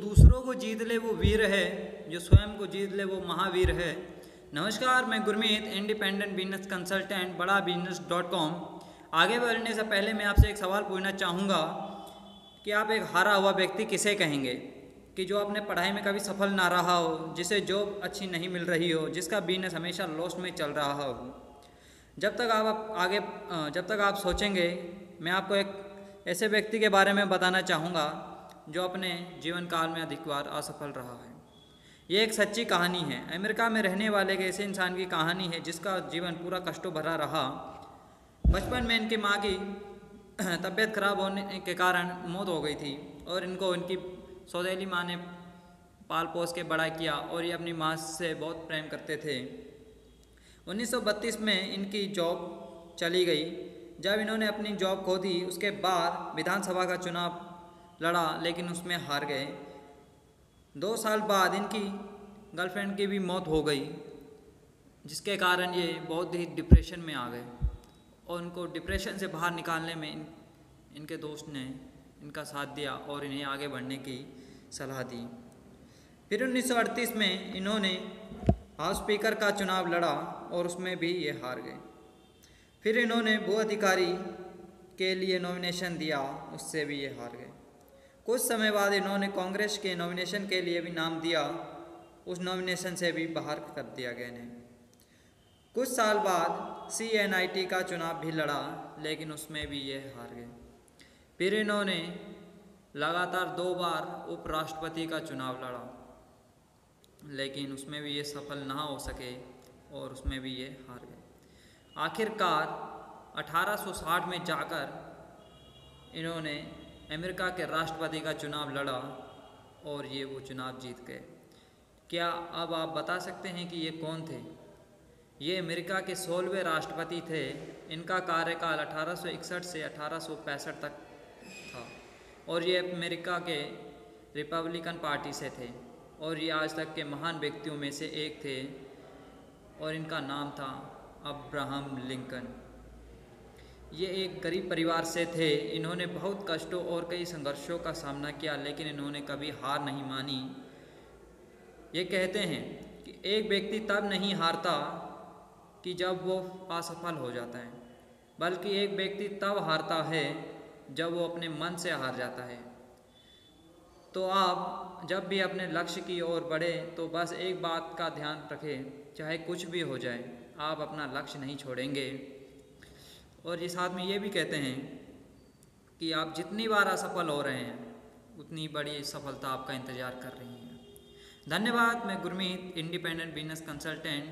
दूसरों को जीत ले वो वीर है, जो स्वयं को जीत ले वो महावीर है। नमस्कार, मैं गुरमीत, इंडिपेंडेंट बिजनेस कंसल्टेंट, बड़ा बिजनेस .com। आगे बढ़ने से पहले मैं आपसे एक सवाल पूछना चाहूँगा कि आप एक हारा हुआ व्यक्ति किसे कहेंगे? कि जो अपने पढ़ाई में कभी सफल ना रहा हो, जिसे जॉब अच्छी नहीं मिल रही हो, जिसका बिजनेस हमेशा लॉस में चल रहा हो। जब तक आप सोचेंगे, मैं आपको एक ऐसे व्यक्ति के बारे में बताना चाहूँगा जो अपने जीवन काल में अधिक बार असफल रहा है। ये एक सच्ची कहानी है। अमेरिका में रहने वाले एक ऐसे इंसान की कहानी है जिसका जीवन पूरा कष्टों भरा रहा। बचपन में इनकी माँ की तबीयत खराब होने के कारण मौत हो गई थी और इनको इनकी सौतेली माँ ने पाल पोस के बड़ा किया और ये अपनी माँ से बहुत प्रेम करते थे। 1932 में इनकी जॉब चली गई। जब इन्होंने अपनी जॉब खो दी, उसके बाद विधानसभा का चुनाव लड़ा, लेकिन उसमें हार गए। 2 साल बाद इनकी गर्लफ्रेंड की भी मौत हो गई, जिसके कारण ये बहुत ही डिप्रेशन में आ गए और उनको डिप्रेशन से बाहर निकालने में इनके दोस्त ने इनका साथ दिया और इन्हें आगे बढ़ने की सलाह दी। फिर 1938 में इन्होंने हाउस स्पीकर का चुनाव लड़ा और उसमें भी ये हार गए। फिर इन्होंने भू अधिकारी के लिए नॉमिनेशन दिया, उससे भी ये हार गए। कुछ समय बाद इन्होंने कांग्रेस के नॉमिनेशन के लिए भी नाम दिया, उस नॉमिनेशन से भी बाहर कर दिया गया इन्हें। कुछ साल बाद CNIT का चुनाव भी लड़ा, लेकिन उसमें भी ये हार गए। फिर इन्होंने लगातार 2 बार उपराष्ट्रपति का चुनाव लड़ा, लेकिन उसमें भी ये सफल ना हो सके और उसमें भी ये हार गए। आखिरकार 1860 में जाकर इन्होंने अमेरिका के राष्ट्रपति का चुनाव लड़ा और ये वो चुनाव जीत गए। क्या अब आप बता सकते हैं कि ये कौन थे? ये अमेरिका के 16वें राष्ट्रपति थे। इनका कार्यकाल 1861 से 1865 तक था और ये अमेरिका के रिपब्लिकन पार्टी से थे और ये आज तक के महान व्यक्तियों में से एक थे और इनका नाम था अब्राहम लिंकन। ये एक गरीब परिवार से थे। इन्होंने बहुत कष्टों और कई संघर्षों का सामना किया, लेकिन इन्होंने कभी हार नहीं मानी। ये कहते हैं कि एक व्यक्ति तब नहीं हारता कि जब वो असफल हो जाता है, बल्कि एक व्यक्ति तब हारता है जब वो अपने मन से हार जाता है। तो आप जब भी अपने लक्ष्य की ओर बढ़े तो बस एक बात का ध्यान रखें, चाहे कुछ भी हो जाए, आप अपना लक्ष्य नहीं छोड़ेंगे। और ये साथ में ये भी कहते हैं कि आप जितनी बार असफल हो रहे हैं, उतनी बड़ी सफलता आपका इंतज़ार कर रही है। धन्यवाद। मैं गुरमीत, इंडिपेंडेंट बिजनेस कंसल्टेंट,